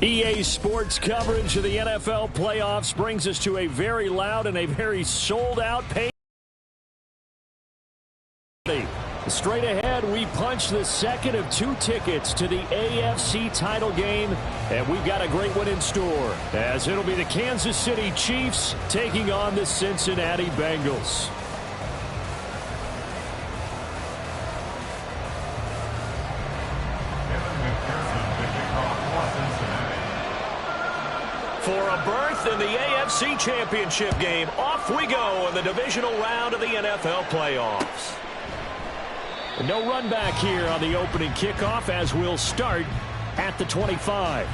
EA Sports coverage of the NFL playoffs brings us to a very loud and a very sold-out pay. Straight ahead, we punch the second of 2 tickets to the AFC title game, and we've got a great one in store, as it'll be the Kansas City Chiefs taking on the Cincinnati Bengals. For a berth in the AFC Championship game, off we go in the divisional round of the NFL playoffs. No run back here on the opening kickoff as we'll start at the 25.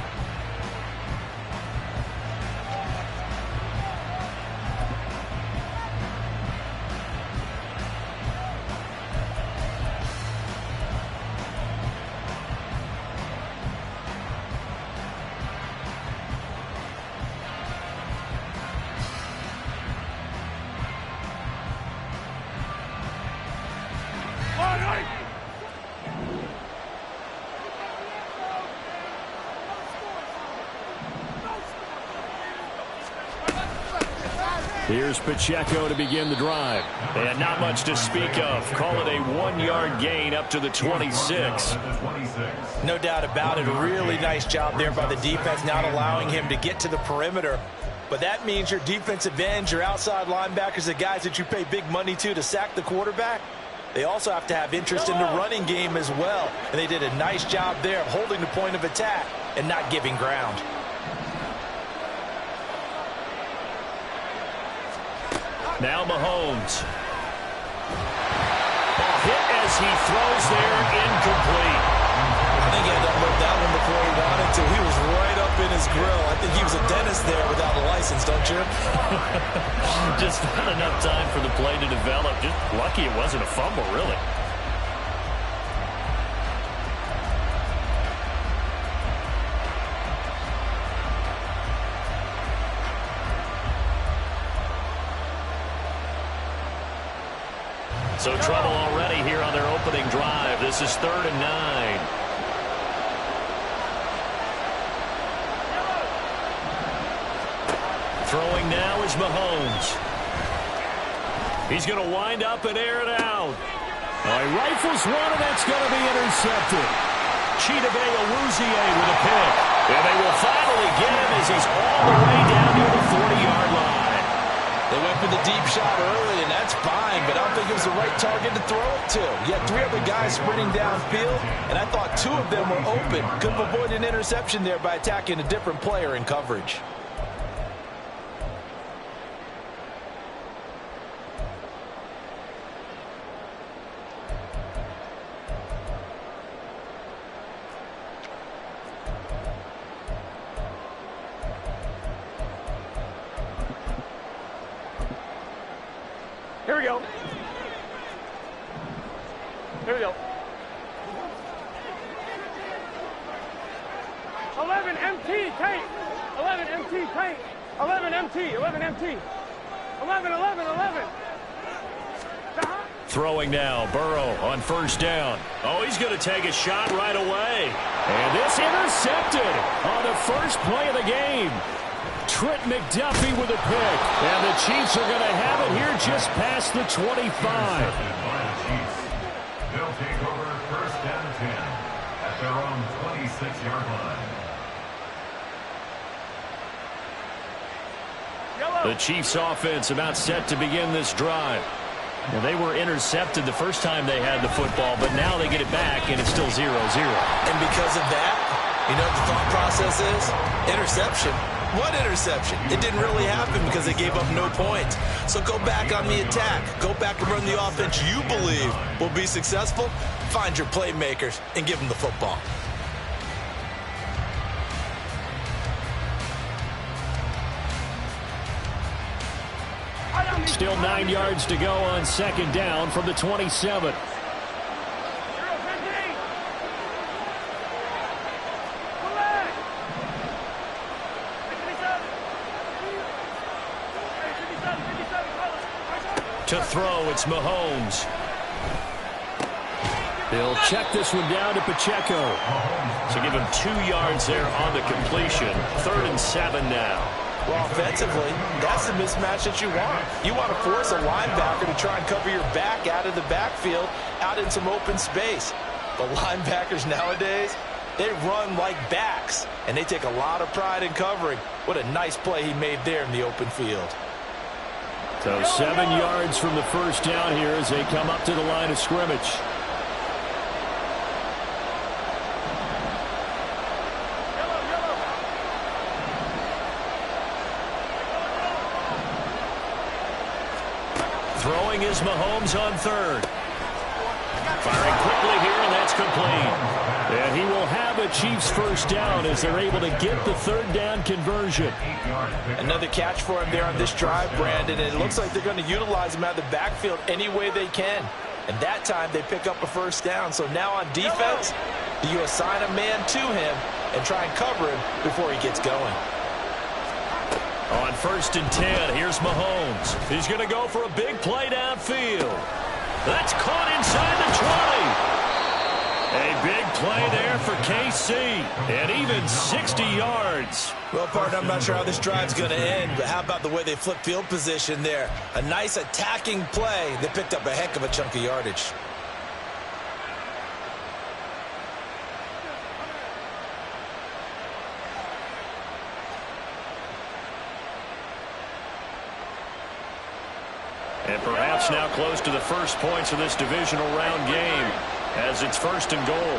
Here's Pacheco to begin the drive. And not much to speak of. Call it a 1-yard gain up to the 26. No doubt about it. A really nice job there by the defense, not allowing him to get to the perimeter. But that means your defensive ends, your outside linebackers, the guys that you pay big money to sack the quarterback, they also have to have interest in the running game as well. And they did a nice job there of holding the point of attack and not giving ground. Now Mahomes. Ball hit as he throws there, incomplete. I think he had to unload that one before he wanted to. He was right up in his grill. I think he was a dentist there without a license, don't you? Just not enough time for the play to develop. Just lucky it wasn't a fumble, really. So trouble already here on their opening drive. This is 3rd and 9. Throwing now is Mahomes. He's going to wind up and air it out. He rifles one, and that's going to be intercepted. Chidobe Awuzie with a pick. And they will finally get him as he's all the way down near the 40-yard line. They went for the deep shot early, and that's fine, but I don't think it was the right target to throw it to. You had 3 other guys sprinting downfield, and I thought 2 of them were open. Could have avoided an interception there by attacking a different player in coverage. Here we go. Here we go. 11 MT tank. 11 MT tank. 11 MT. 11 MT. 11, 11, 11. Throwing now, Burrow on 1st down. Oh, he's going to take a shot right away. And this intercepted on the first play of the game. Trent McDuffie with a pick. And the Chiefs are going to have it here just past the 25. They'll take over 1st and 10 at their own 26-yard line. The Chiefs offense about set to begin this drive. Well, they were intercepted the first time they had the football, but now they get it back, and it's still 0-0. And because of that, you know what the thought process is? Interception. What interception? It didn't really happen because they gave up no points. So go back on the attack. Go back and run the offense you believe will be successful. Find your playmakers and give them the football. Still 9 yards to go on 2nd down from the 27. To throw, it's Mahomes. He'll check this one down to Pacheco. So give him 2 yards there on the completion. 3rd and 7 now. Well, offensively, that's the mismatch that you want. You want to force a linebacker to try and cover your back out of the backfield, out in some open space. But linebackers nowadays, they run like backs, and they take a lot of pride in covering. What a nice play he made there in the open field. So 7 yards from the first down here as they come up to the line of scrimmage. Throwing is Mahomes on 3rd. Firing quickly here, and that's complete. And he will have a Chiefs first down as they're able to get the 3rd down conversion. Another catch for him there on this drive, Brandon. And it looks like they're going to utilize him out of the backfield any way they can. And that time they pick up a first down. So now on defense, do you assign a man to him and try and cover him before he gets going? On 1st and 10, here's Mahomes. He's going to go for a big play downfield. That's caught inside the 20. A big play there for KC, and even 60 yards. Well, partner, I'm not sure how this drive's going to end, but how about the way they flip field position there? A nice attacking play. They picked up a heck of a chunk of yardage. And perhaps now close to the first points of this divisional round game as it's 1st and goal.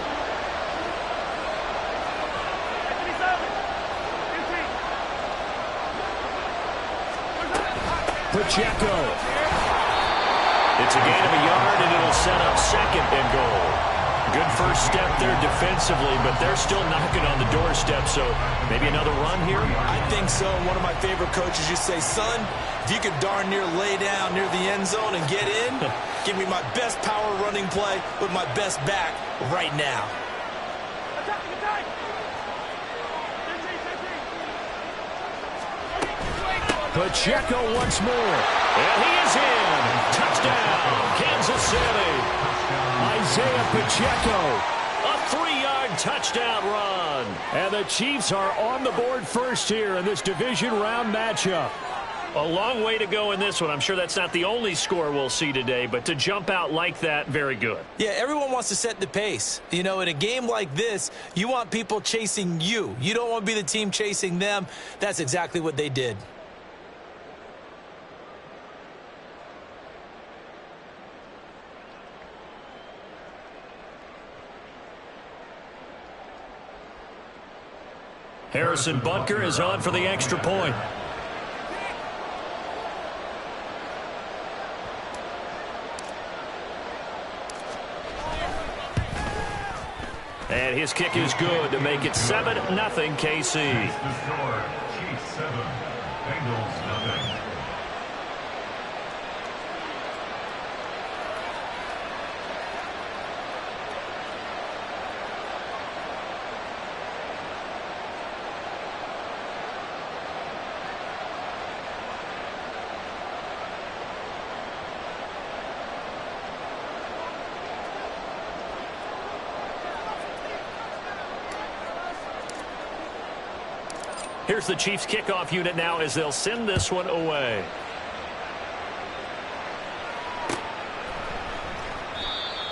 Pacheco. It's a gain of a yard, and it'll set up 2nd and goal. Good first step there defensively, but they're still knocking on the doorstep, so maybe another run here? I think so. One of my favorite coaches used to say, son, if you could darn near lay down near the end zone and get in, give me my best power running play with my best back right now. Pacheco once more. And he is in. Touchdown, Kansas City. Isaiah Pacheco, a 3-yard touchdown run. And the Chiefs are on the board first here in this division round matchup. A long way to go in this one. I'm sure that's not the only score we'll see today, but to jump out like that, very good. Yeah, everyone wants to set the pace. You know, in a game like this, you want people chasing you. You don't want to be the team chasing them. That's exactly what they did. Harrison Butker is on for the extra point. And his kick is good to make it 7-0 KC. The score, Chiefs 7, Bengals 0. Here's the Chiefs kickoff unit now as they'll send this one away.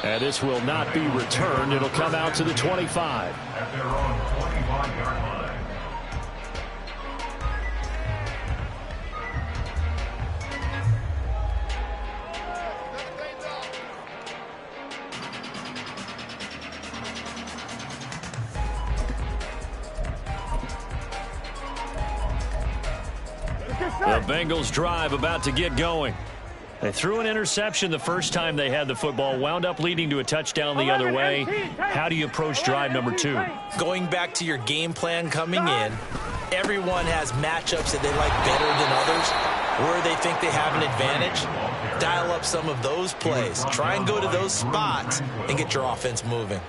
And this will not be returned. It'll come out to the 25. At their own 25-yard line. The Bengals drive about to get going. They threw an interception the first time they had the football, wound up leading to a touchdown the other way. How do you approach drive number 2? Going back to your game plan coming in, everyone has matchups that they like better than others, where they think they have an advantage. dial up some of those plays. Try and go to those spots and get your offense moving.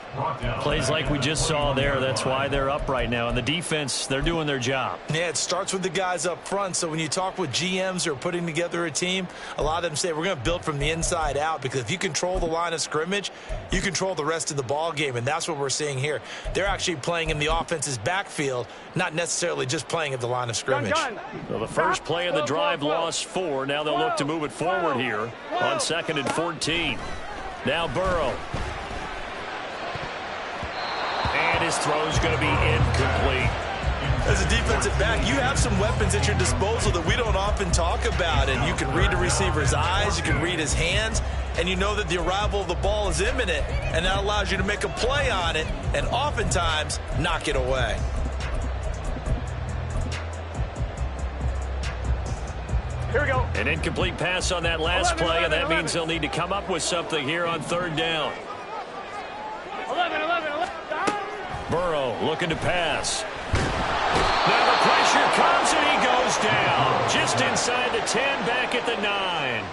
Plays like we just saw there, that's why they're up right now. And the defense, they're doing their job. Yeah, it starts with the guys up front. So when you talk with GMs who are putting together a team, a lot of them say we're going to build from the inside out, because if you control the line of scrimmage, you control the rest of the ball game, and that's what we're seeing here. They're actually playing in the offense's backfield, not necessarily just playing at the line of scrimmage. Well, the first play of the drive lost 4. Now they'll look to move it forward here on 2nd and 14. Now Burrow. And his throw is going to be incomplete. As a defensive back, you have some weapons at your disposal that we don't often talk about. And you can read the receiver's eyes, you can read his hands, and you know that the arrival of the ball is imminent. And that allows you to make a play on it and oftentimes knock it away. Here we go. An incomplete pass on that last play, and that means they'll need to come up with something here on 3rd down. 11. Burrow looking to pass. Now the pressure comes and he goes down. Just inside the 10, back at the 9.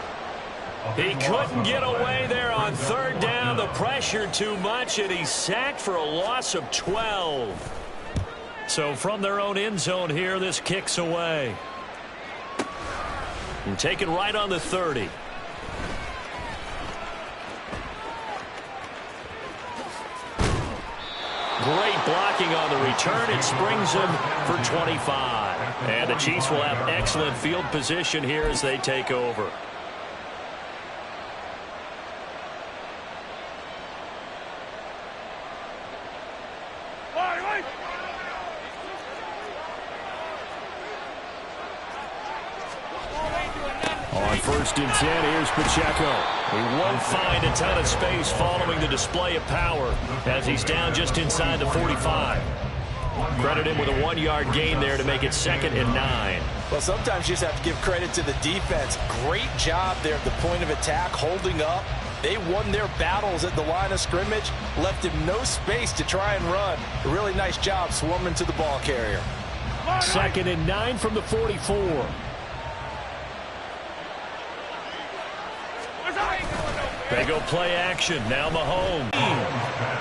He couldn't get away there on 3rd down. The pressure too much, and he's sacked for a loss of 12. So from their own end zone here, this kicks away. And taken right on the 30. Great blocking on the return. It springs him for 25. And the Chiefs will have excellent field position here as they take over. On 1st and 10, here's Pacheco. He won't find a ton of space following the display of power as he's down just inside the 45. Credit him with a 1-yard gain there to make it 2nd and 9. Well, sometimes you just have to give credit to the defense. Great job there at the point of attack, holding up. They won their battles at the line of scrimmage, left him no space to try and run. A really nice job swarming to the ball carrier. 2nd and 9 from the 44. They go play action. Now Mahomes.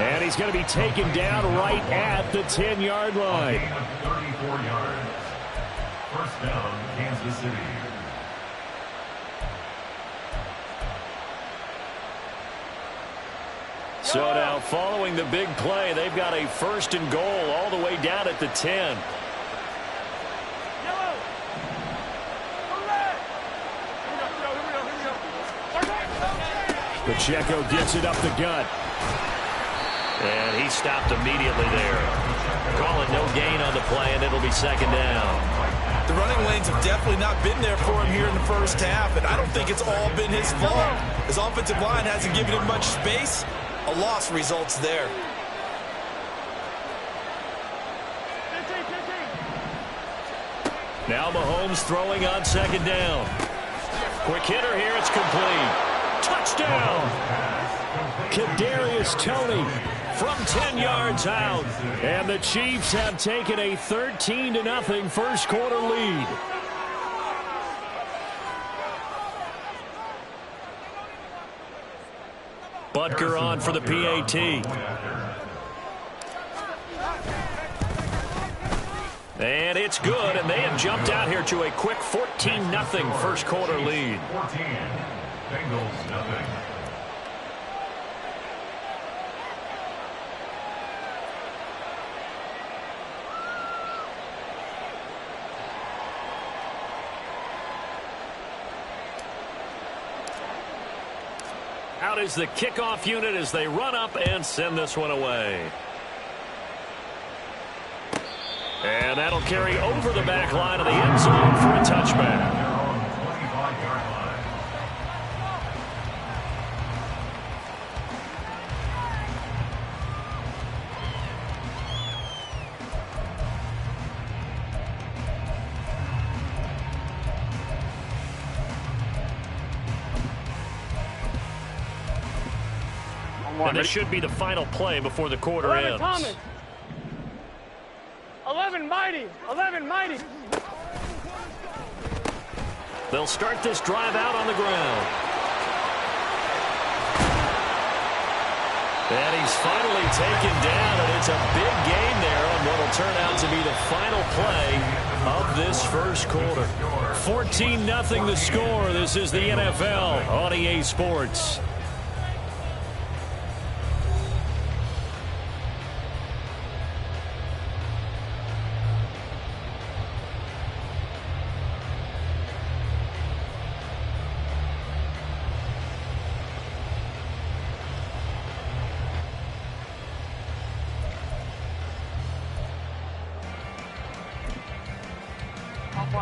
And he's going to be taken down right at the 10-yard line. 34 yards. 1st down, Kansas City. So now following the big play, they've got a 1st and goal all the way down at the 10. Pacheco gets it up the gut. And he stopped immediately there. Call it no gain on the play, and it'll be 2nd down. The running lanes have definitely not been there for him here in the 1st half, and I don't think it's all been his fault. His offensive line hasn't given him much space. A loss results there. Now Mahomes throwing on 2nd down. Quick hitter here, it's complete. Touchdown! Kadarius Toney from 10 yards out. And the Chiefs have taken a 13-0 first quarter lead. Butker on for the PAT. And it's good, and they have jumped out here to a quick 14-0 first quarter lead. 14. Bengals, nothing. Out is the kickoff unit as they run up and send this one away. And that'll carry over the back line of the end zone for a touchback. They're on the 25-yard line. And this should be the final play before the quarter 11 ends. Thomas. 11 mighty. 11 mighty. They'll start this drive out on the ground. And he's finally taken down, and it's a big gain there on what will turn out to be the final play of this first quarter. 14-0 the score. This is the NFL on EA Sports.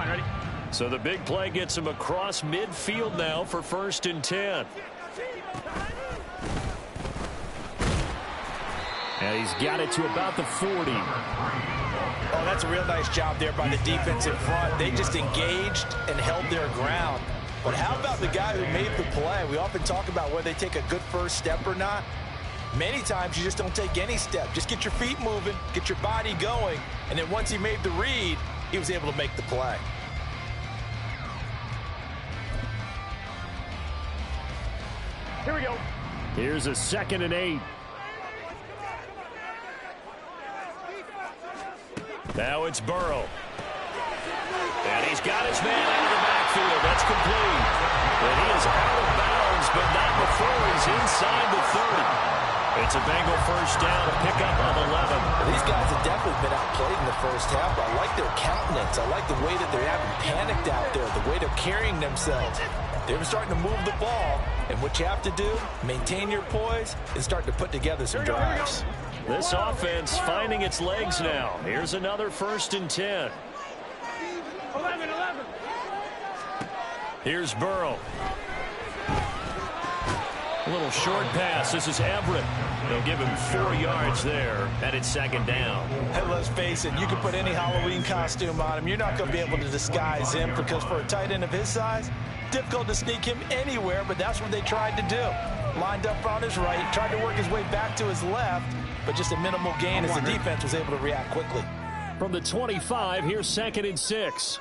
Ready? So the big play gets him across midfield now for 1st and 10. And he's got it to about the 40. Oh, that's a real nice job there by the defense in front. They just engaged and held their ground. But how about the guy who made the play? We often talk about whether they take a good first step or not. Many times you just don't take any step. Just get your feet moving, get your body going, and then once he made the read, he was able to make the play. Here we go. Here's a 2nd and 8. Now it's Burrow. And he's got his man out of the backfield. That's complete. And he is out of bounds, but not before he's inside the 30. It's a Bengal first down, a pickup of 11. These guys have definitely been outplayed in the first half. I like their countenance. I like the way that they haven't panicked out there, the way they're carrying themselves. They're starting to move the ball, and what you have to do, maintain your poise and start to put together some drives. This offense finding its legs now. Here's another 1st and 10. 11. Here's Burrow. A little short pass. This is Everett. They'll give him 4 yards there, and it's 2nd down. Hey, let's face it, you can put any Halloween costume on him. You're not going to be able to disguise him because for a tight end of his size, difficult to sneak him anywhere, but that's what they tried to do. Lined up on his right, tried to work his way back to his left, but just a minimal gain as the defense was able to react quickly. From the 25, here's 2nd and 6.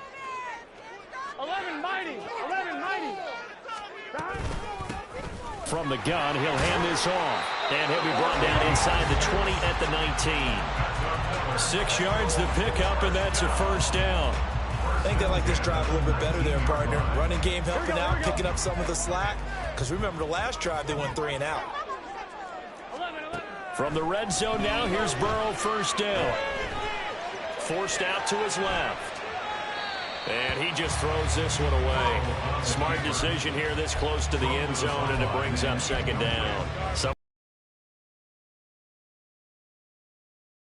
11 mighty. From the gun, he'll hand this off. And he'll be brought down inside the 20 at the 19. 6 yards the pickup, and that's a 1st down. I think they like this drive a little bit better there, partner. Running game helping out, picking up some of the slack. Because remember, the last drive, they went 3 and out. 11. From the red zone now, here's Burrow, 1st down. Forced out to his left. And he just throws this one away. Smart decision here this close to the end zone, and it brings up 2nd down.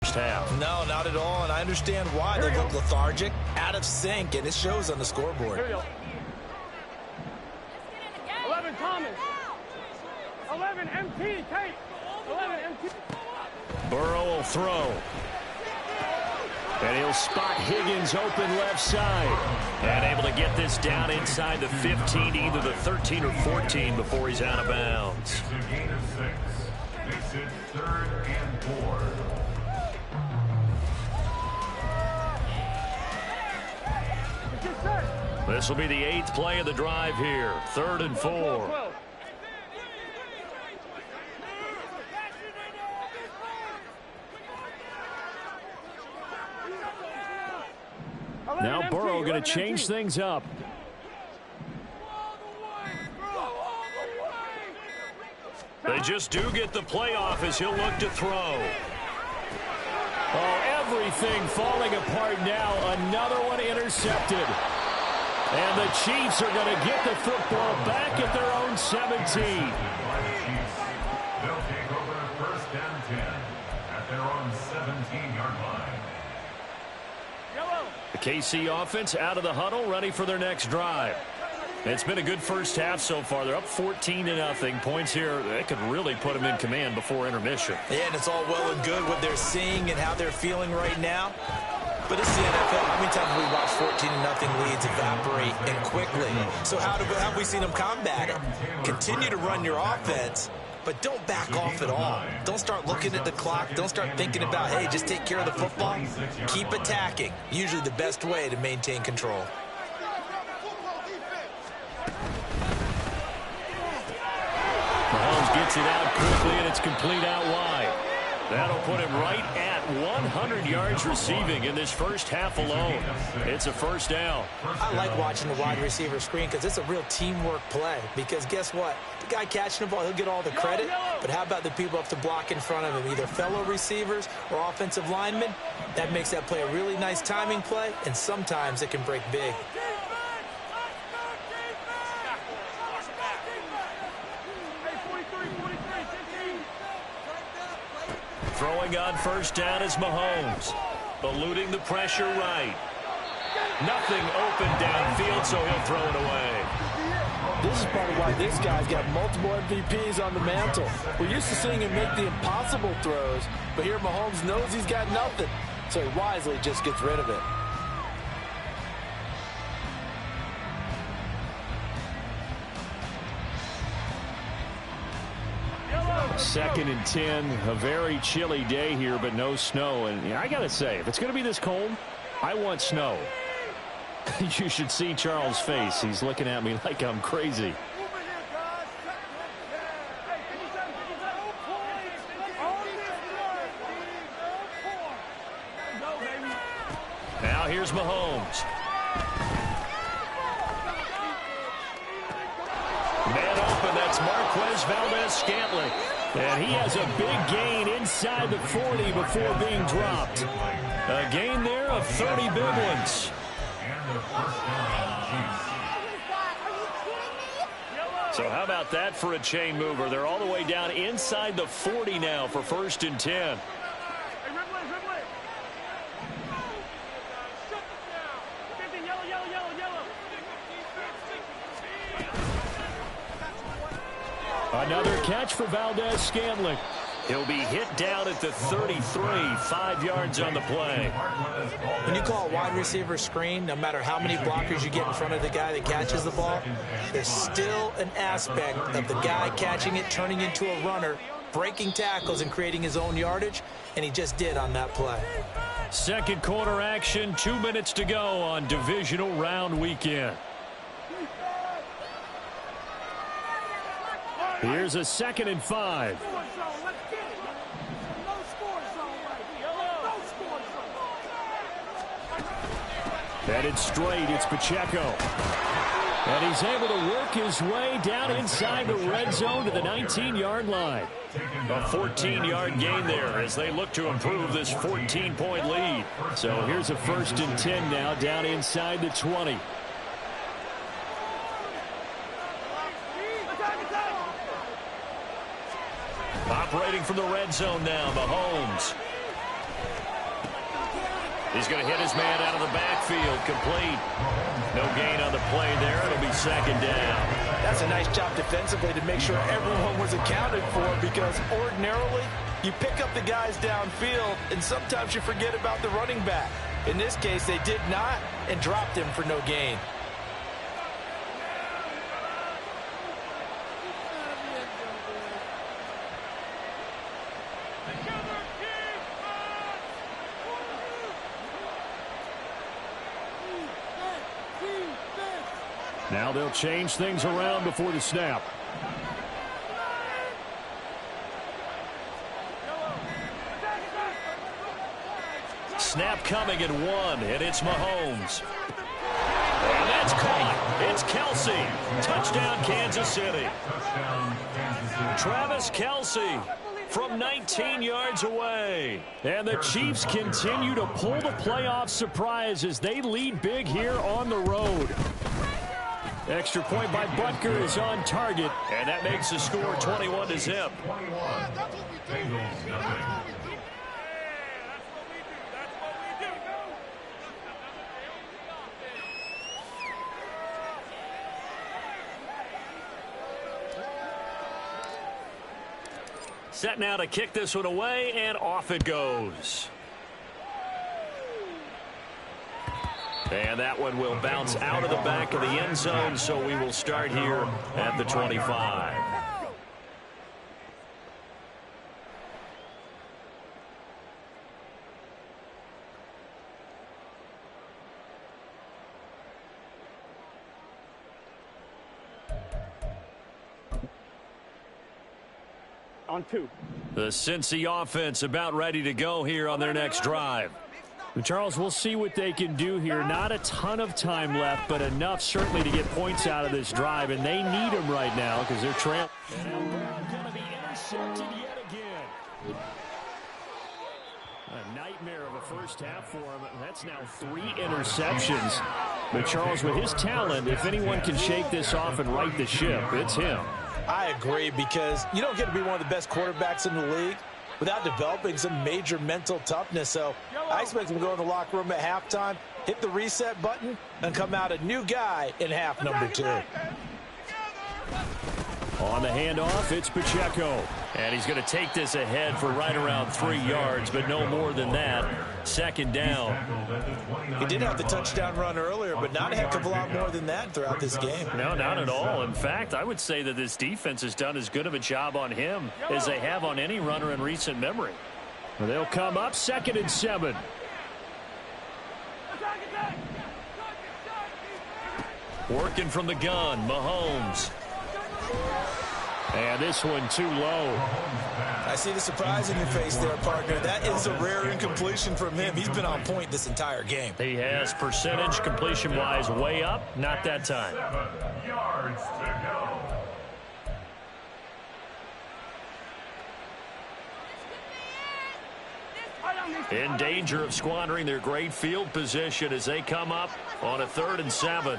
First half. No, not at all, and I understand why. They look lethargic, out of sync, and it shows on the scoreboard. Here we go. 11 Thomas. 11 MT. Tate. 11 MT. Burrow will throw. And he'll spot Higgins open left side. And able to get this down inside the 15, either the 13 or 14 before he's out of bounds. It's a gain of 6. Makes it 3rd and 4. This will be the 8th play of the drive here. 3rd and 4. Now Burrow going to change things up. They just do get the playoff as he'll look to throw. Oh, everything falling apart now. Another one intercepted. And the Chiefs are going to get the football back at their own 17. They'll take over 1st and 10 at their own 17-yard line. The KC offense out of the huddle, ready for their next drive. It's been a good first half so far. They're up 14-0. Points here, they could really put them in command before intermission. Yeah, and it's all well and good what they're seeing and how they're feeling right now. But it's the NFL. How many times have we watched 14-0 leads evaporate and quickly? So how have we seen them combat it? Continue to run your offense, but don't back off at all. Don't start looking at the clock. Don't start thinking about, hey, just take care of the football. Keep attacking. Usually the best way to maintain control. Mahomes gets it out quickly, and it's complete out wide. That'll put him right at 100 yards receiving in this first half alone. It's a first down. I like watching the wide receiver screen because it's a real teamwork play. Because guess what? The guy catching the ball, he'll get all the credit. But how about the people up to block in front of him, either fellow receivers or offensive linemen? That makes that play a really nice timing play, and sometimes it can break big. Throwing on first down is Mahomes. Eluding the pressure right. Nothing open downfield, so he'll throw it away. This is part of why this guy's got multiple MVPs on the mantle. We're used to seeing him make the impossible throws, but here Mahomes knows he's got nothing, so he wisely just gets rid of it. Second and 10, a very chilly day here, but no snow. And I got to say, if it's going to be this cold, I want snow. You should see Charles' face. He's looking at me like I'm crazy. Now here's Mahomes. Man open, that's Marquez Valdez-Scantling. And he has a big gain inside the 40 before being dropped. A gain there of 30 big ones. So how about that for a chain mover? They're all the way down inside the 40 now for first and 10. Another catch for Valdez-Scantling. He'll be hit down at the 33, 5 yards on the play. When you call a wide receiver screen, no matter how many blockers you get in front of the guy that catches the ball, there's still an aspect of the guy catching it, turning into a runner, breaking tackles and creating his own yardage, and he just did on that play. Second quarter action, 2 minutes to go on divisional round weekend. Here's a 2nd and 5. Headed straight, it's Pacheco. And he's able to work his way down inside the red zone to the 19-yard line. A 14-yard gain there as they look to improve this 14-point lead. So here's a 1st and 10 now down inside the 20. Operating from the red zone now, Mahomes. He's going to hit his man out of the backfield, complete. No gain on the play there. It'll be 2nd down. That's a nice job defensively to make sure everyone was accounted for, because ordinarily you pick up the guys downfield and sometimes you forget about the running back. In this case, they did not and dropped him for no gain. Now they'll change things around before the snap. Snap coming at 1, and it's Mahomes. And that's caught. It's Kelsey. Touchdown, Kansas City. Travis Kelsey from 19 yards away. And the Chiefs continue to pull the playoff surprise as they lead big here on the road. Extra point by Butker is on target, and that makes the score 21-0. Set now to kick this one away, and off it goes. And that one will bounce out of the back of the end zone, so we will start here at the 25. On 2. The Cincy offense about ready to go here on their next drive. And Charles, we'll see what they can do here. Not a ton of time left, but enough certainly to get points out of this drive, and they need them right now because they're trailing. And going to be intercepted yet again. A nightmare of a first half for him. That's now 3 interceptions. But Charles, with his talent, if anyone can shake this off and right the ship, it's him. I agree, because you don't get to be one of the best quarterbacks in the league without developing some major mental toughness. So I expect him to go in the locker room at halftime, hit the reset button, and come out a new guy in half number 2. On the handoff, it's Pacheco. And he's going to take this ahead for right around 3 yards, but no more than that. Second down. He did have the touchdown run earlier, but not a heck of a lot more than that throughout this game. No, not at all. In fact, I would say that this defense has done as good of a job on him as they have on any runner in recent memory. Well, they'll come up 2nd and 7. Working from the gun, Mahomes. And this one too low. I see the surprise in your face there, partner. That is a rare incompletion from him. He's been on point this entire game. He has percentage completion-wise way up. Not that time. 7 yards to go. In danger of squandering their great field position as they come up on a 3rd and 7.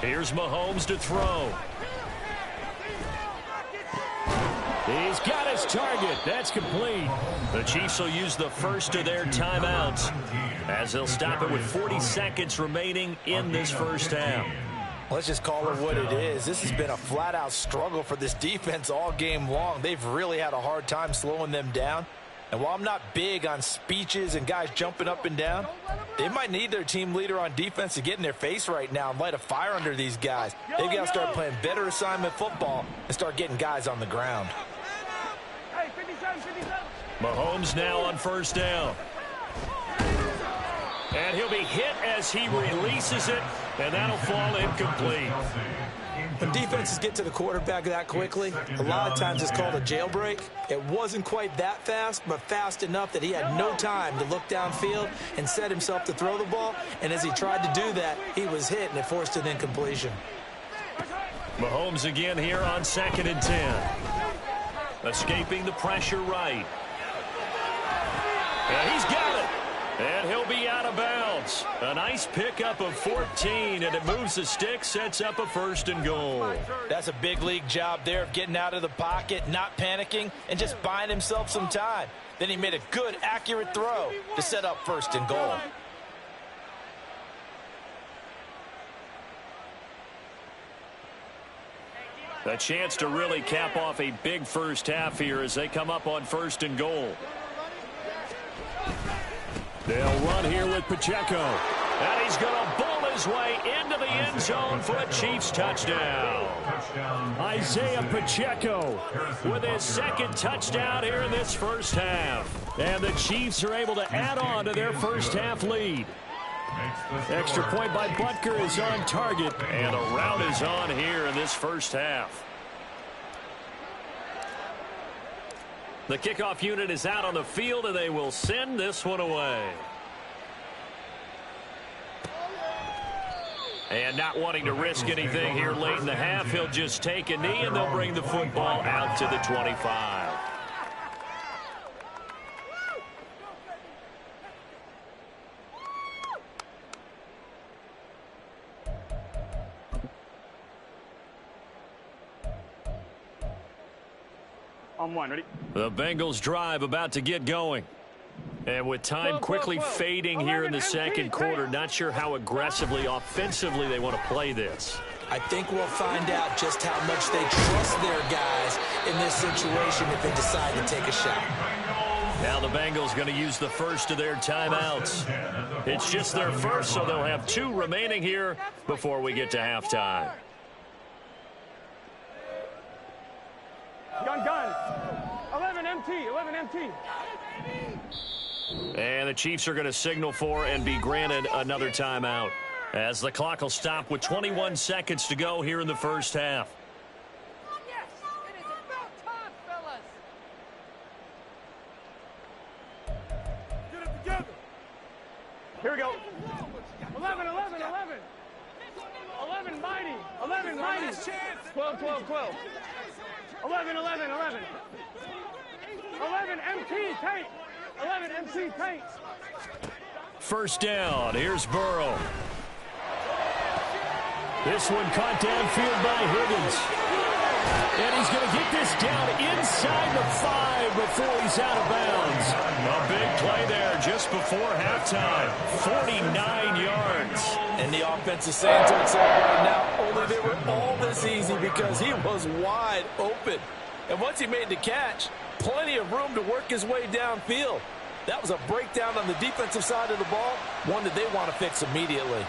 Here's Mahomes to throw. He's got his target. That's complete. The Chiefs will use the first of their timeouts as they'll stop it with 40 seconds remaining in this first half. Let's just call it what it is. This has been a flat-out struggle for this defense all game long. They've really had a hard time slowing them down. And while I'm not big on speeches and guys jumping up and down, they might need their team leader on defense to get in their face right now and light a fire under these guys. They've got to start playing better assignment football and start getting guys on the ground. Mahomes now on first down. And he'll be hit as he releases it, and that'll fall incomplete. When defenses get to the quarterback that quickly, a lot of times it's called a jailbreak. It wasn't quite that fast, but fast enough that he had no time to look downfield and set himself to throw the ball. And as he tried to do that, he was hit, and it forced an incompletion. Mahomes again here on 2nd and 10. Escaping the pressure right. And he's got it. And he'll be out of bounds. A nice pickup of 14, and it moves the stick, sets up a 1st and goal. That's a big league job there of getting out of the pocket, not panicking, and just buying himself some time. Then he made a good, accurate throw to set up 1st and goal. A chance to really cap off a big first half here as they come up on 1st and goal. They'll run here with Pacheco. And he's going to bull his way into the end zone for a Chiefs touchdown. Isaiah Pacheco with his 2nd touchdown here in this first half. And the Chiefs are able to add on to their first half lead. Extra point by Butker is on target. And a rout is on here in this first half. The kickoff unit is out on the field, and they will send this one away. And not wanting to risk anything here late in the half, he'll just take a knee, and they'll bring the football out to the 25. On 1, ready? The Bengals drive about to get going. And with time quickly fading here in the second quarter, not sure how aggressively, offensively they want to play this. I think we'll find out just how much they trust their guys in this situation if they decide to take a shot. Now the Bengals going to use the first of their timeouts. It's just their first, so they'll have 2 remaining here before we get to halftime. Gun. 11 MT. And the Chiefs are going to signal for and be granted another timeout, as the clock will stop with 21 seconds to go here in the first half. Yes, it is about time, fellas. Get it together. Here we go. 11, 11, 11. 11 mighty. 11 mighty. 12, 12, 12. 11, 11, 11. 11 MT tank. 11 MT tank. First down. Here's Burrow. This one caught downfield by Higgins. And he's going to get this down inside the 5 before he's out of bounds. A big play there just before halftime. 49 yards. And the offense is saying to itself right now, only they were all this easy because he was wide open. And once he made the catch, plenty of room to work his way downfield. That was a breakdown on the defensive side of the ball, one that they want to fix immediately.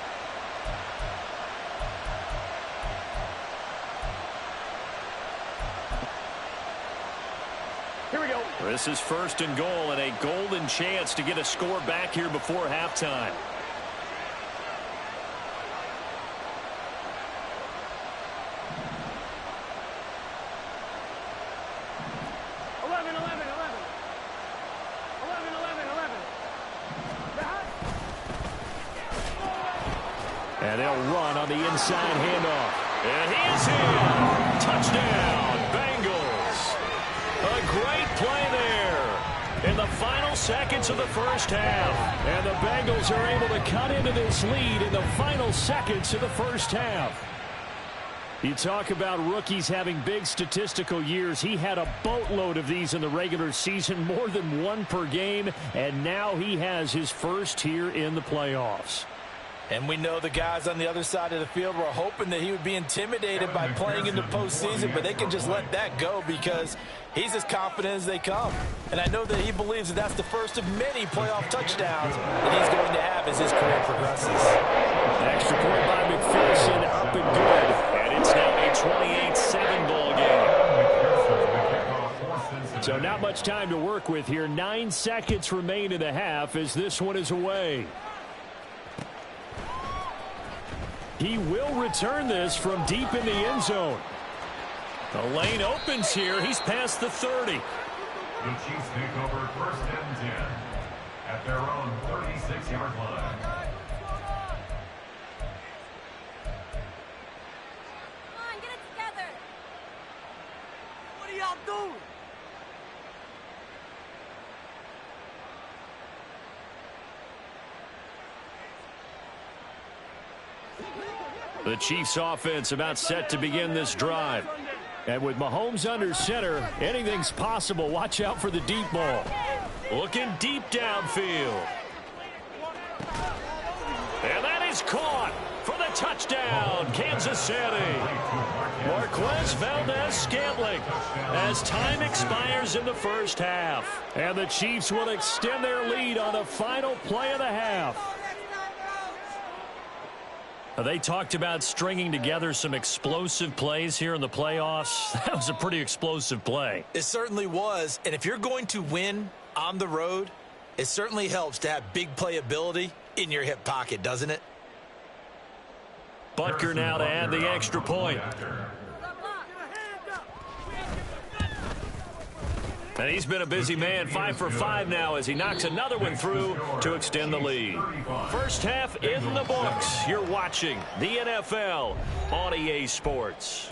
Here we go. This is first and goal and a golden chance to get a score back here before halftime. 11, 11, 11. 11, 11, 11. And they'll run on the inside handoff. And he is in. Touchdown, Bengals. A great play there in the final seconds of the first half. And the Bengals are able to cut into this lead in the final seconds of the first half. You talk about rookies having big statistical years. He had a boatload of these in the regular season, more than one per game, and now he has his first here in the playoffs. And we know the guys on the other side of the field were hoping that he would be intimidated by playing in the postseason, but they can just let that go because he's as confident as they come. And I know that he believes that that's the first of many playoff touchdowns that he's going to have as his career progresses. Extra point by McPherson, up and good. And it's now a 28-7 ball game. So not much time to work with here. 9 seconds remain in the half as this one is away. He will return this from deep in the end zone. The lane opens here. He's past the 30. The Chiefs take over first and 10 at their own 36-yard line. Come on, get it together. What are y'all doing? The Chiefs offense about set to begin this drive. And with Mahomes under center, anything's possible. Watch out for the deep ball. Looking deep downfield. And that is caught for the touchdown, Kansas City. Marquez Valdez-Scantling as time expires in the first half. And the Chiefs will extend their lead on the final play of the half. They talked about stringing together some explosive plays here in the playoffs. That was a pretty explosive play. It certainly was. And if you're going to win on the road, it certainly helps to have big playability in your hip pocket, doesn't it? Butker now to add the extra point. And he's been a busy man, 5 for 5 now as he knocks another one through to extend the lead. First half in the books. You're watching the NFL on EA Sports.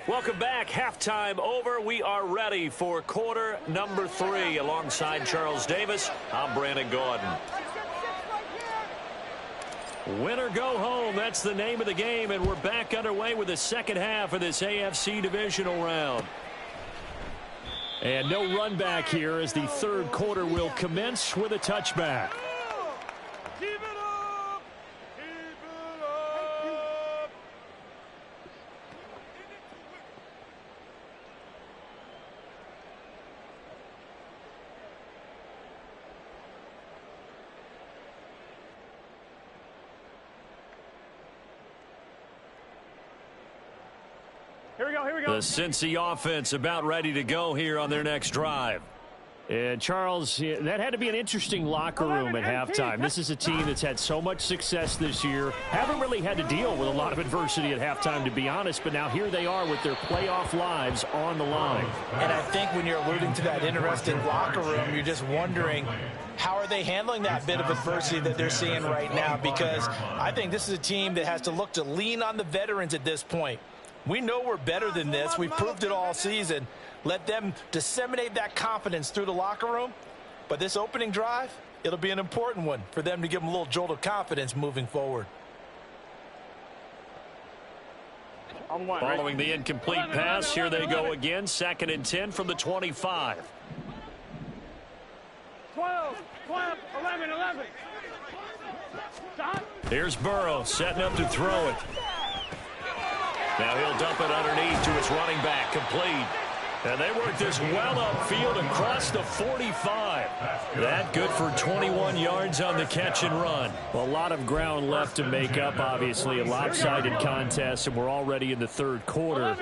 Welcome back. Halftime over. We are ready for quarter number 3. Alongside Charles Davis, I'm Brandon Gordon. Win or go home, that's the name of the game, and we're back underway with the second half of this AFC divisional round. And no run back here as the third quarter will commence with a touchback. Keep it up! Keep it up! Here we go, here we go. The Cincy offense about ready to go here on their next drive. And Charles, that had to be an interesting locker room at halftime. This is a team that's had so much success this year. Haven't really had to deal with a lot of adversity at halftime, to be honest. But now here they are with their playoff lives on the line. And I think when you're alluding to that interesting locker room, you're just wondering, how are they handling that bit of adversity that they're seeing right now? Because I think this is a team that has to look to lean on the veterans at this point. We know we're better than this. We've proved it all season. Let them disseminate that confidence through the locker room. But this opening drive, it'll be an important one for them to give them a little jolt of confidence moving forward. Following the incomplete pass, here they go again. 2nd and 10 from the 25. 12, 11, 11. Stop. Here's Burrow setting up to throw it. Now he'll dump it underneath to his running back, complete. And they work this well upfield across the 45. That good for 21 yards on the catch and run. Well, a lot of ground left to make up, obviously. A lopsided contest, and we're already in the third quarter.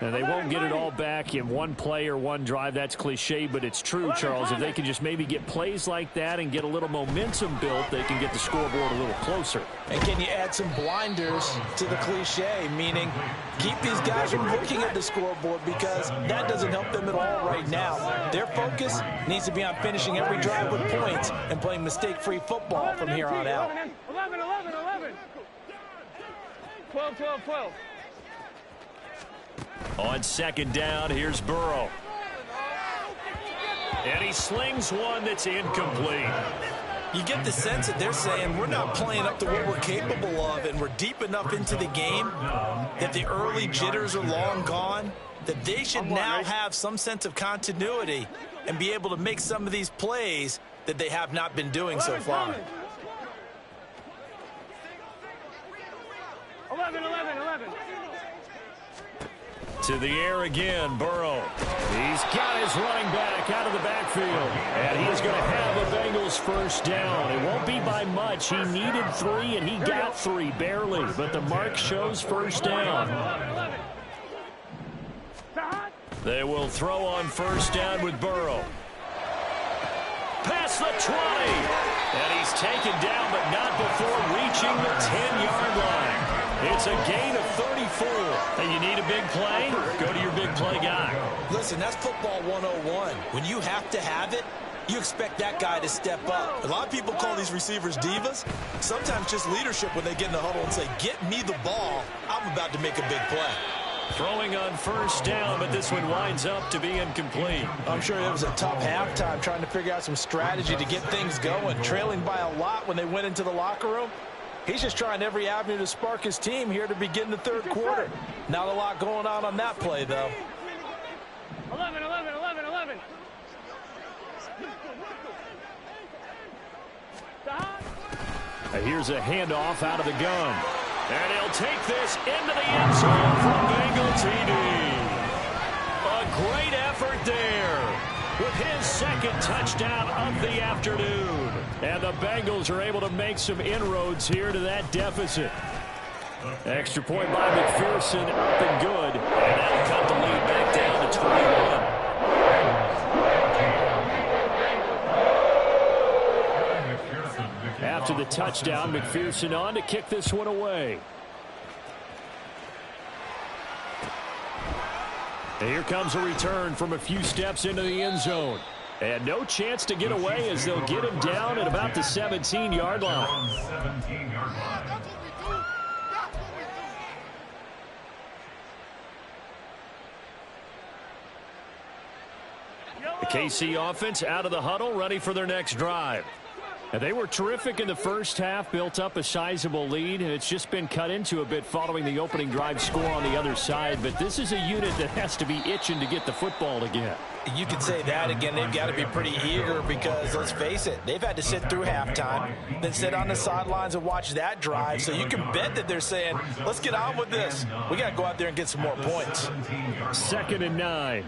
And they won't get it all back in one play or one drive. That's cliche, but it's true, Charles. If they can just maybe get plays like that and get a little momentum built, they can get the scoreboard a little closer. And can you add some blinders to the cliche, meaning keep these guys from looking at the scoreboard, because that doesn't help them at all right now. Their focus needs to be on finishing every drive with points and playing mistake-free football from here on out. 11, 11, 11. 12, 12, 12. On 2nd down, here's Burrow. And he slings one that's incomplete. You get the sense that they're saying we're not playing up to what we're capable of, and we're deep enough into the game that the early jitters are long gone, that they should now have some sense of continuity and be able to make some of these plays that they have not been doing so far. 11, 11, 11. To the air again, Burrow. He's got his running back out of the backfield. And he's going to have a Bengals first down. It won't be by much. He needed 3, and he got 3, barely. But the mark shows first down. They will throw on first down with Burrow. Past the 20. And he's taken down, but not before reaching the 10-yard line. It's a gain of 34. And you need a big play? Go to your big play guy. Listen, that's football 101. When you have to have it, you expect that guy to step up. A lot of people call these receivers divas. Sometimes just leadership when they get in the huddle and say, get me the ball. I'm about to make a big play. Throwing on first down, but this one winds up to be incomplete. I'm sure it was a tough halftime trying to figure out some strategy to get things going. Trailing by a lot when they went into the locker room. He's just trying every avenue to spark his team here to begin the third quarter. Not a lot going on that play, though. 11, 11, 11, 11. Here's a handoff out of the gun. And he'll take this into the end zone from Bengal TD. A great effort there with his 2nd touchdown of the afternoon. And the Bengals are able to make some inroads here to that deficit. Extra point by McPherson, up and good. And that'll cut the lead back down to 21. After the touchdown, McPherson on to kick this one away. And here comes a return from a few steps into the end zone. And no chance to get away as they'll get him down at about the 17-yard line. The KC offense out of the huddle, ready for their next drive. And they were terrific in the first half, built up a sizable lead, and it's just been cut into a bit following the opening drive score on the other side. But this is a unit that has to be itching to get the football again. You could say that again. They've got to be pretty eager because, let's face it, they've had to sit through halftime, then sit on the sidelines and watch that drive. So you can bet that they're saying, let's get on with this. We got to go out there and get some more points. 2nd and 9.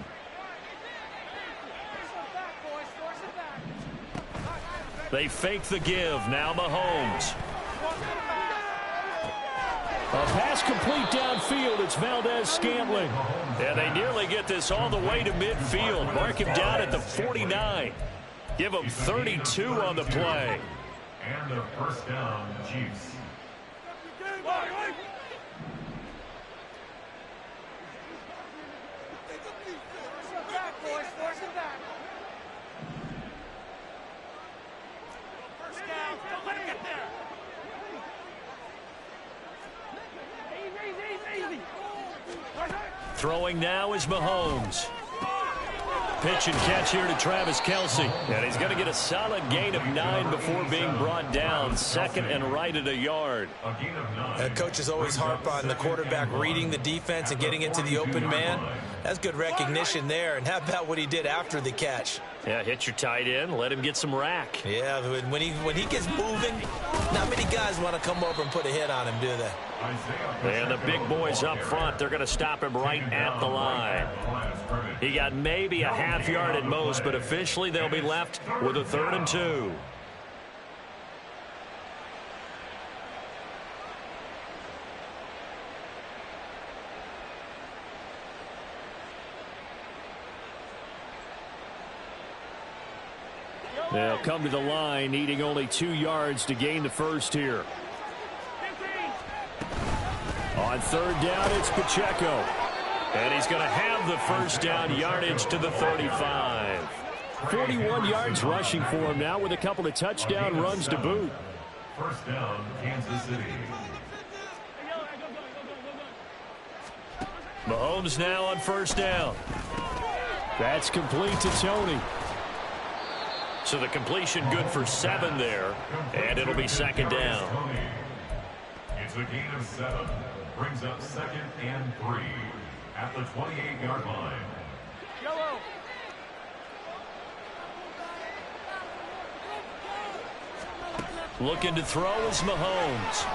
They fake the give. Now Mahomes. A pass complete downfield. It's Valdez-Scantling. And they nearly get this all the way to midfield. Mark him down at the 49. Give him 32 on the play. And a first down, Chiefs. Throwing now is Mahomes. Pitch and catch here to Travis Kelce. And he's going to get a solid gain of 9 before being brought down. Second and right at a yard. Coaches always harp on the quarterback reading the defense and getting it to the open man. That's good recognition there. And how about what he did after the catch? Yeah, hit your tight end. Let him get some rack. Yeah, when he gets moving, not many guys want to come over and put a hit on him, do they? And the big boys up front, they're going to stop him right at the line. He got maybe a half yard at most, but officially they'll be left with a 3rd and 2. They'll come to the line, needing only 2 yards to gain the first here. On 3rd down, it's Pacheco. And he's going to have the first down, yardage to the 35. 41 yards rushing for him now with a couple of touchdown runs to boot. First down, Kansas City. Mahomes now on 1st down. That's complete to Tony. So the completion good for 7 there, and it'll be 2nd down. It's a gain of 7. Brings up 2nd and 3 at the 28-yard line. Yellow. Looking to throw is Mahomes.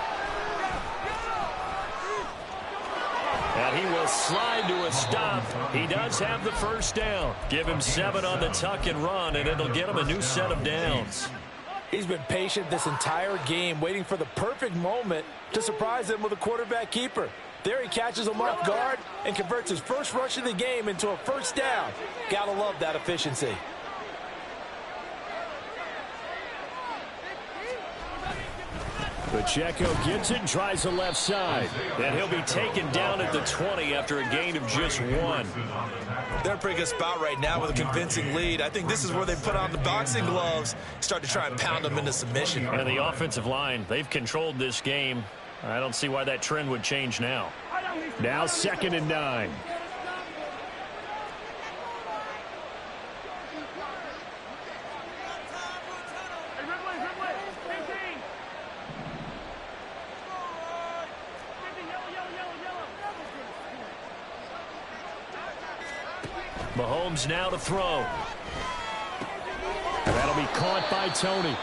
And he will slide to a stop. He does have the first down. Give him 7 on the tuck and run, and it'll get him a new set of downs. He's been patient this entire game, waiting for the perfect moment to surprise him with a quarterback keeper. There he catches him off guard and converts his first rush of the game into a first down. Gotta love that efficiency. Pacheco gets it and tries the left side. And he'll be taken down at the 20 after a gain of just 1. They're in a pretty good spot right now with a convincing lead. I think this is where they put on the boxing gloves, start to try and pound them into submission. And the offensive line, they've controlled this game. I don't see why that trend would change now. Now 2nd and 9. Mahomes now to throw. And that'll be caught by Tony.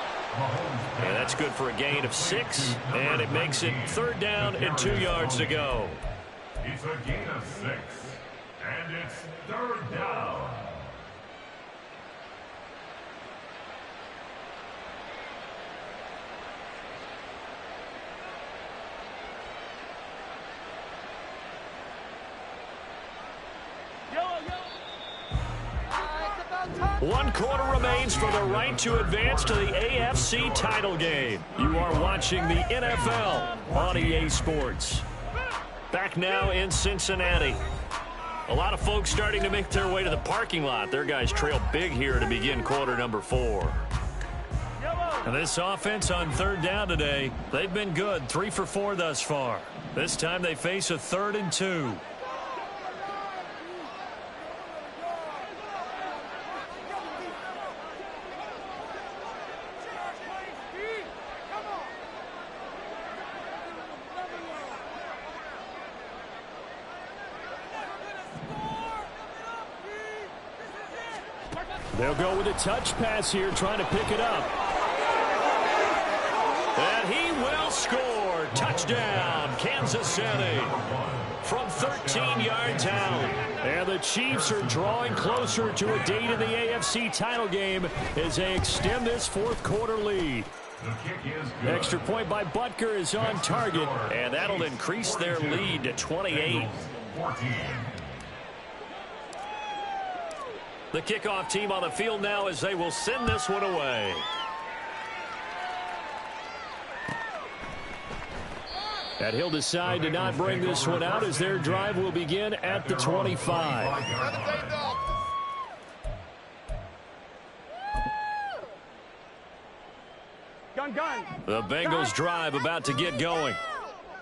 And that's good for a gain of 6, and it makes it 3rd down and 2 yards to go. It's a gain of 6, and it's 3rd down. One quarter remains for the right to advance to the AFC title game. You are watching the NFL on EA Sports. Back now in Cincinnati. A lot of folks starting to make their way to the parking lot. Their guys trail big here to begin quarter number 4. And this offense on 3rd down today, they've been good. 3 for 4 thus far. This time they face a 3rd and 2. They'll go with a touch pass here, trying to pick it up. And he will score. Touchdown, Kansas City. From 13 yards out. And the Chiefs are drawing closer to a date in the AFC title game as they extend this 4th quarter lead. The kick is good. Extra point by Butker is on target, and that'll increase their lead to 28. 14. The kickoff team on the field now as they will send this one away. And he'll decide to not bring this one out as their drive will begin at the 25. The Bengals drive about to get going.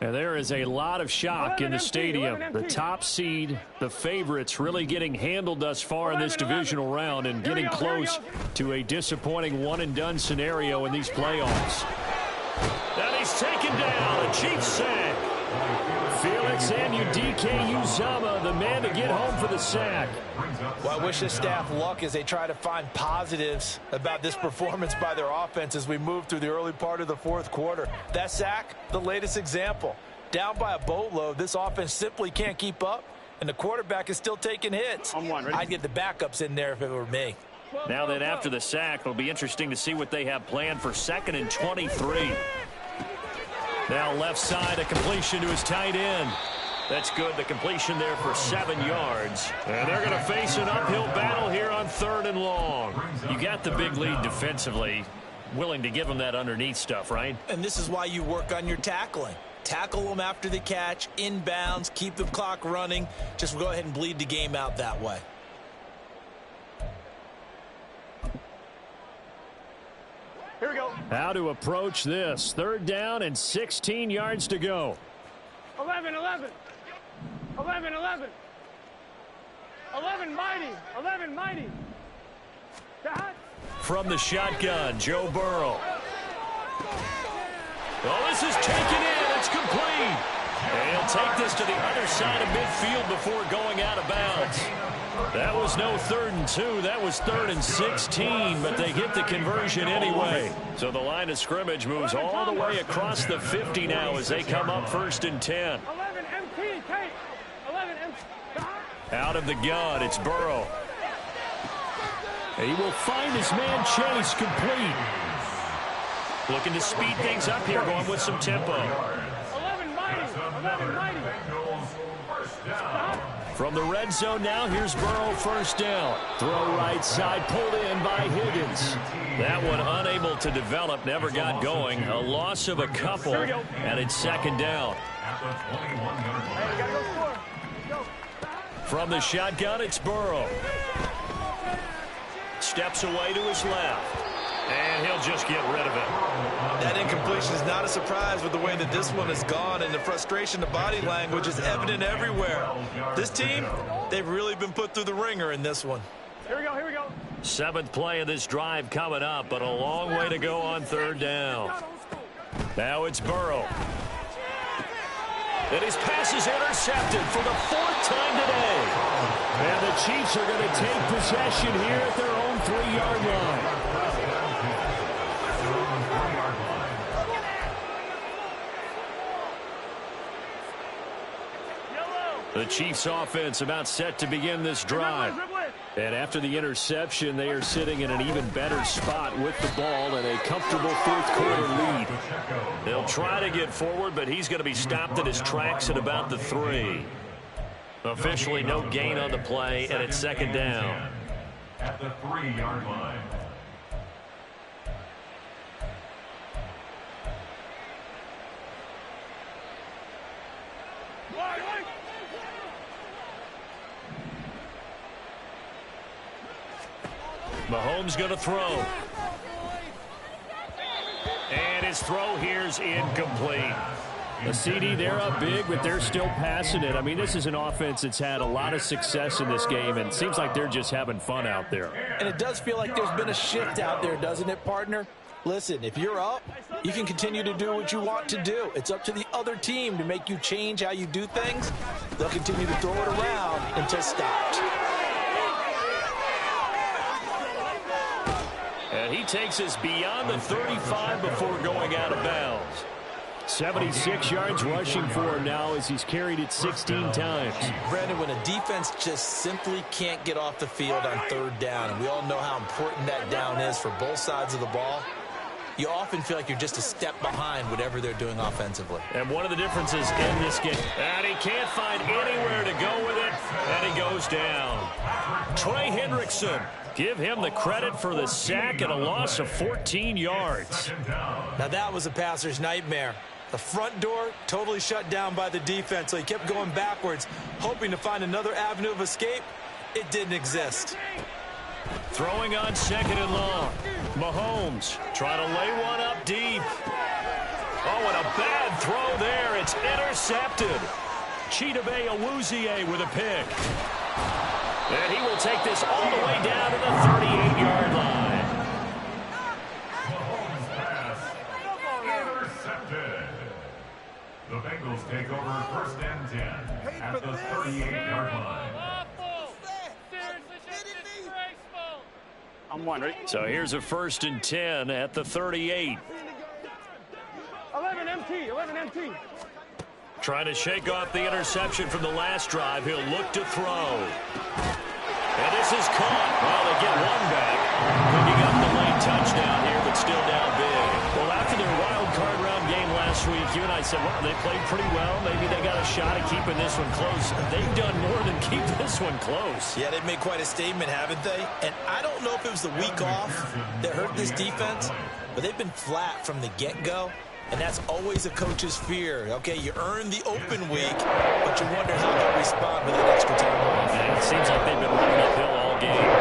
And there is a lot of shock in the stadium. The top seed, the favorites, really getting handled thus far in this divisional round and getting close to a disappointing one-and-done scenario in these playoffs. And he's taken down. A Chiefs sack. Felix Anudike-Uzomah, the man to get home for the sack. Well, I wish the staff luck as they try to find positives about this performance by their offense as we move through the early part of the fourth quarter. That sack, the latest example. Down by a boatload, this offense simply can't keep up, and the quarterback is still taking hits. I'd get the backups in there if it were me. Now then, after the sack, it'll be interesting to see what they have planned for 2nd and 23. Now left side, a completion to his tight end. That's good. The completion there for 7 yards. And they're going to face an uphill battle here on 3rd and long. You got the big lead defensively. Willing to give them that underneath stuff, right? And this is why you work on your tackling. Tackle them after the catch, inbounds, keep the clock running. Just go ahead and bleed the game out that way. Here we go. How to approach this. 3rd down and 16 yards to go. 11, 11. 11, 11. 11 mighty. 11 mighty. Dad. From the shotgun, Joe Burrow. Oh, this is taken in. It's complete. And he'll take this to the other side of midfield before going out of bounds. That was no 3rd and 2. That was 3rd and 16, but they get the conversion anyway. So the line of scrimmage moves all the way across the 50 now as they come up 1st and 10. 11 MT, Kate. 11 MT. Out of the gun, it's Burrow. He will find his man Chase complete. Looking to speed things up here, going with some tempo. 11 mighty. 11 mighty. From the red zone now, here's Burrow, 1st down. Throw right side, pulled in by Higgins. That one unable to develop, never got going. A loss of a couple, and it's 2nd down. From the shotgun, it's Burrow. Steps away to his left. And he'll just get rid of it. That incompletion is not a surprise with the way that this one has gone, and the frustration, the body language is evident everywhere. This team, they've really been put through the ringer in this one. Here we go, here we go. 7th play of this drive coming up, but a long way to go on 3rd down. Now it's Burrow. And his pass is intercepted for the 4th time today. And the Chiefs are going to take possession here at their own 3-yard line. The Chiefs offense about set to begin this drive. And after the interception, they are sitting in an even better spot with the ball and a comfortable 4th quarter lead. They'll try to get forward, but he's going to be stopped in his tracks at about the 3. Officially no gain on the play, and it's 2nd down. At the 3-yard line. Mahomes going to throw. And his throw here's incomplete. A CD, they're up big, but they're still passing it. I mean, this is an offense that's had a lot of success in this game, and it seems like they're just having fun out there. And it does feel like there's been a shift out there, doesn't it, partner? Listen, if you're up, you can continue to do what you want to do. It's up to the other team to make you change how you do things. They'll continue to throw it around until stopped. And he takes us beyond the 35 before going out of bounds. 76 yards rushing for him now as he's carried it 16 times. Brandon, when a defense just simply can't get off the field on 3rd down, and we all know how important that down is for both sides of the ball, you often feel like you're just a step behind whatever they're doing offensively. And one of the differences in this game, and he can't find anywhere to go with it, and he goes down. Trey Hendrickson, give him the credit for the sack and a loss of 14 yards. Now that was a passer's nightmare. The front door totally shut down by the defense, so he kept going backwards, hoping to find another avenue of escape. It didn't exist. Throwing on 2nd and long. Mahomes trying to lay one up deep. Oh, and a bad throw there. It's intercepted. Chidobe Awuzie with a pick. And he will take this all the way down to the 38-yard line. Mahomes pass. Intercepted. The Bengals take over 1st and 10 at the 38-yard line. I'm one, ready? So here's a 1st and 10 at the 38. 11 MT, 11 MT. Trying to shake off the interception from the last drive. He'll look to throw. And this is caught. Well, they get one back. Picking up the late touchdown here, but still down big. Well, after their wild card round game last week, you and I said, well, they played pretty well. Maybe they got a shot at keeping this one close. They've done more than keep this one close. Yeah, they've made quite a statement, haven't they? And I don't know if it was the week off that hurt this defense, but they've been flat from the get-go. And that's always a coach's fear. Okay, you earn the open week, but you wonder how they'll respond with that extra time off. And it seems like they've been running uphill all game.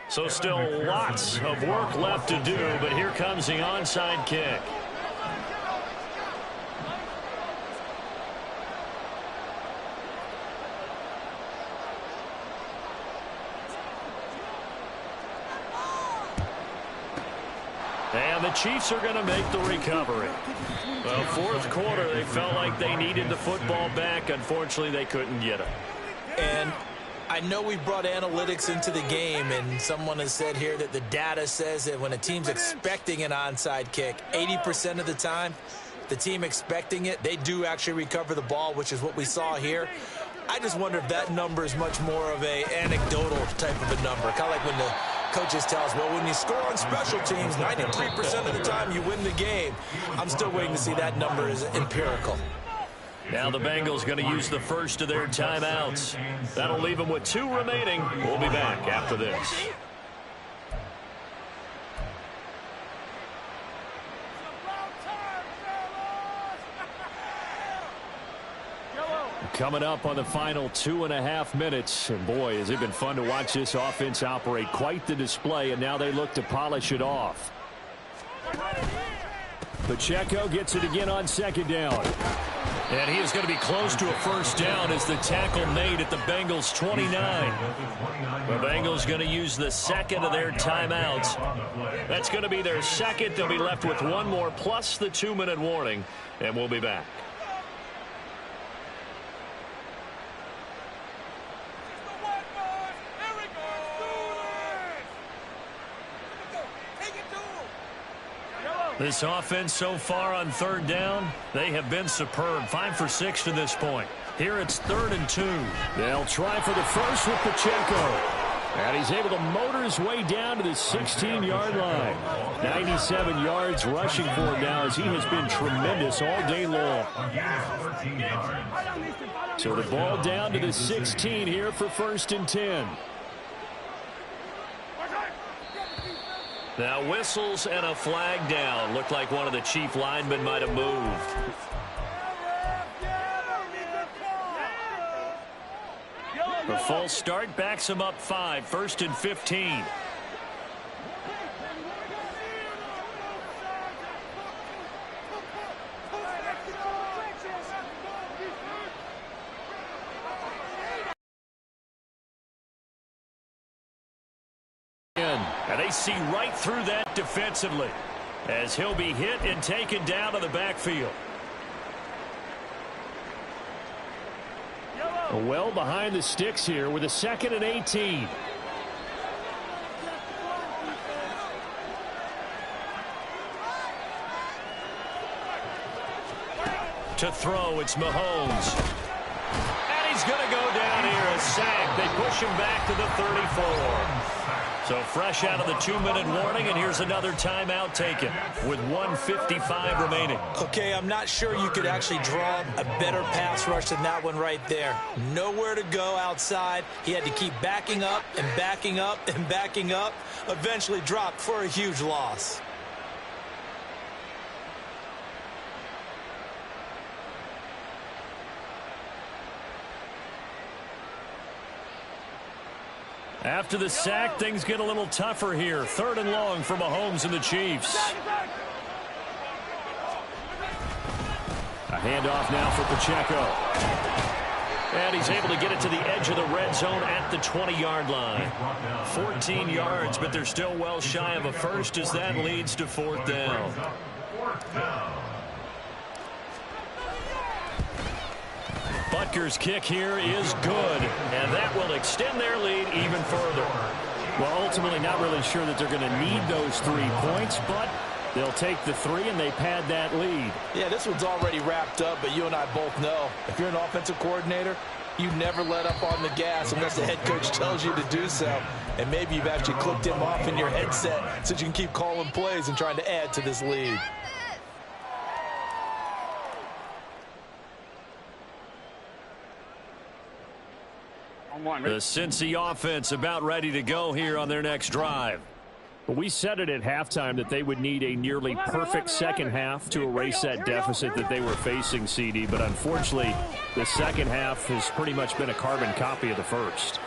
So still lots of work left to do, but here comes the onside kick. And the Chiefs are going to make the recovery. Well, 4th quarter, they felt like they needed the football back. Unfortunately, they couldn't get it. And I know we brought analytics into the game, and someone has said here that the data says that when a team's expecting an onside kick, 80% of the time, the team expecting it, they do actually recover the ball, which is what we saw here. I just wonder if that number is much more of a anecdotal type of a number, kind of like when the coaches tell us, well, when you score on special teams, 93% of the time you win the game. I'm still waiting to see that number is empirical. Now the Bengals going to use the first of their timeouts. That'll leave them with 2 remaining. We'll be back after this. Coming up on the final 2.5 minutes. And boy, has it been fun to watch this offense operate. Quite the display, and now they look to polish it off. Pacheco gets it again on 2nd down. And he is going to be close to a 1st down as the tackle made at the Bengals 29. The Bengals going to use the 2nd of their timeouts. That's going to be their 2nd. They'll be left with 1 more plus the 2-minute warning. And we'll be back. This offense so far on 3rd down, they have been superb. 5 for 6 to this point. Here it's 3rd and 2. They'll try for the first with Pacheco. And he's able to motor his way down to the 16-yard line. 97 yards rushing for him now as he has been tremendous all day long. So the ball down to the 16 here for 1st and 10. Now whistles and a flag down. Looked like one of the Chief linemen might have moved. The false start backs him up 5. 1st and 15. And they see right through that defensively as he'll be hit and taken down to the backfield. Well behind the sticks here with a 2nd and 18. To throw, it's Mahomes. And he's going to go down here. A sack. They push him back to the 34. So fresh out of the 2-minute warning, and here's another timeout taken with 1:55 remaining. Okay, I'm not sure you could actually draw a better pass rush than that one right there. Nowhere to go outside. He had to keep backing up and backing up and backing up. Eventually dropped for a huge loss. After the sack, things get a little tougher here. 3rd and long for Mahomes and the Chiefs. A handoff now for Pacheco. And he's able to get it to the edge of the red zone at the 20-yard line. 14 yards, but they're still well shy of a first as that leads to 4th down. Butker's kick here is good, and that will extend their lead even further. Well, ultimately not really sure that they're going to need those 3 points, but they'll take the 3 and they pad that lead. Yeah, this one's already wrapped up, but you and I both know if you're an offensive coordinator, you never let up on the gas unless the head coach tells you to do so. And maybe you've actually clicked him off in your headset so you can keep calling plays and trying to add to this lead. The Cincy offense about ready to go here on their next drive. But we said it at halftime that they would need a nearly perfect second half to erase that deficit that they were facing, CD. But unfortunately, the second half has pretty much been a carbon copy of the first.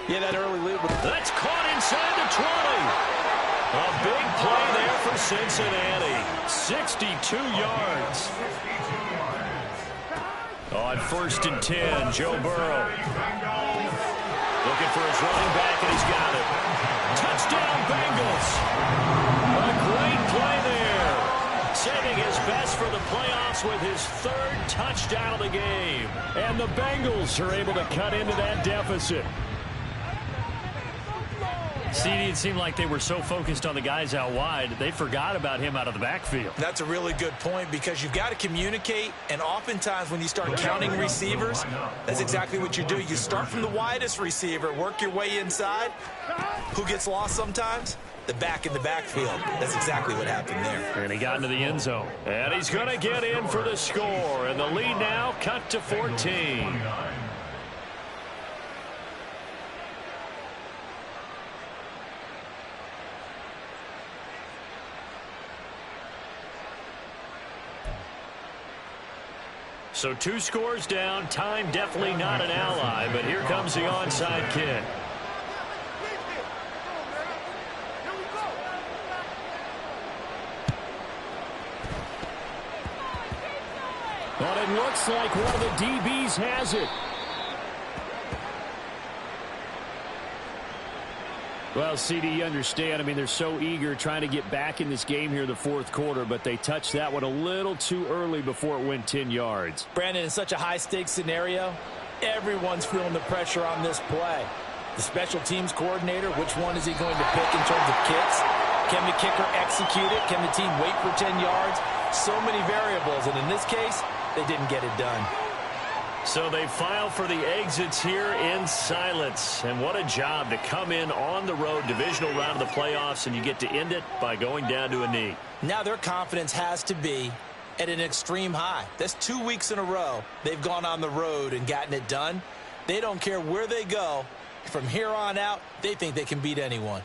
Yeah, that early lead. That's caught inside the 20. A big play there for Cincinnati. 62 yards. On 1st and 10, Joe Burrow. Looking for his running back, and he's got it. Touchdown, Bengals. A great play there. Saving his best for the playoffs with his 3rd touchdown of the game. And the Bengals are able to cut into that deficit. CD, it seemed like they were so focused on the guys out wide, they forgot about him out of the backfield. That's a really good point because you've got to communicate, and oftentimes when you start counting receivers, that's exactly what you do. You start from the widest receiver, work your way inside. Who gets lost sometimes? The back in the backfield. That's exactly what happened there. And he got into the end zone. And he's going to get in for the score, and the lead now cut to 14. So 2 scores down. Time definitely not an ally, but here comes the onside kick. But it looks like one of the DBs has it. Well, CD, you understand. I mean, they're so eager trying to get back in this game here in the 4th quarter, but they touched that one a little too early before it went 10 yards. Brandon, in such a high-stakes scenario, everyone's feeling the pressure on this play. The special teams coordinator, which one is he going to pick in terms of kicks? Can the kicker execute it? Can the team wait for 10 yards? So many variables, and in this case, they didn't get it done. So they file for the exits here in silence. And what a job to come in on the road, divisional round of the playoffs, and you get to end it by going down to a knee. Now their confidence has to be at an extreme high. That's 2 weeks in a row they've gone on the road and gotten it done. They don't care where they go. From here on out, they think they can beat anyone.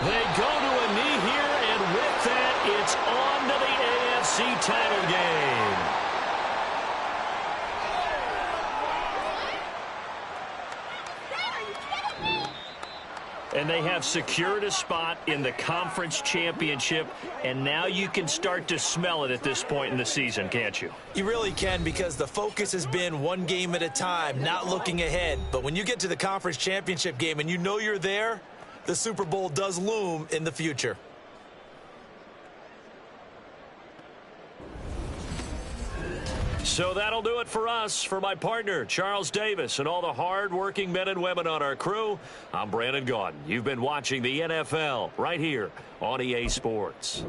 They go to a knee here, and with that, it's on to the AFC title game. And they have secured a spot in the conference championship, and now you can start to smell it at this point in the season, can't you? You really can, because the focus has been one game at a time, not looking ahead. But when you get to the conference championship game and you know you're there, the Super Bowl does loom in the future. So that'll do it for us. For my partner, Charles Davis, and all the hard-working men and women on our crew, I'm Brandon Gaudin. You've been watching the NFL right here on EA Sports.